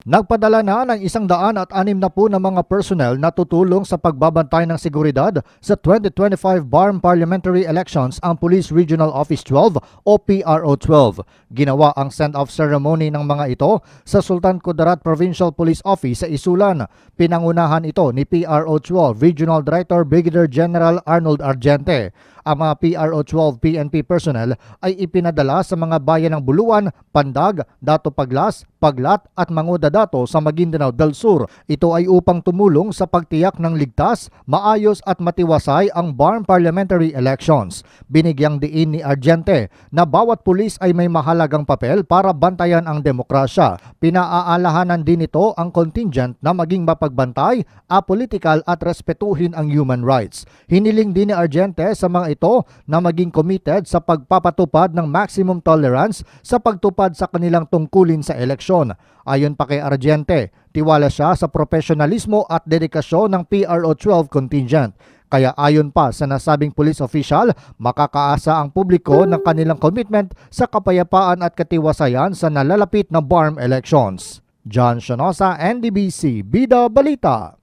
Nagpadala na ng 160 na mga personnel na tutulong sa pagbabantay ng seguridad sa 2025 BARM Parliamentary Elections ang Police Regional Office 12 o PRO 12. Ginawa ang send-off ceremony ng mga ito sa Sultan Kudarat Provincial Police Office sa Isulan. Pinangunahan ito ni PRO 12 Regional Director Brigadier General Arnold Argente. Ang mga PRO 12 PNP personnel ay ipinadala sa mga bayan ng Buluan, Pandag, Dato Paglas, Paglat at Manguda Dato sa Maguindanao del Sur. Ito ay upang tumulong sa pagtiyak ng ligtas, maayos at matiwasay ang BARM Parliamentary Elections. Binigyang diin ni Argente na bawat pulis ay may mahalagang papel para bantayan ang demokrasya. Pinaaalahanan din ito ang contingent na maging mapagbantay, apolitical at respetuhin ang human rights. Hiniling din ni Argente sa mga ito na maging committed sa pagpapatupad ng maximum tolerance sa pagtupad sa kanilang tungkulin sa eleksyon. Ayon pa kay Argente, tiwala siya sa profesionalismo at dedikasyon ng PRO 12 contingent. Kaya ayon pa sa nasabing police official, makakaasa ang publiko ng kanilang commitment sa kapayapaan at katiwasayan sa nalalapit na BARM elections. John Sionosa, NDBC, Bida Balita.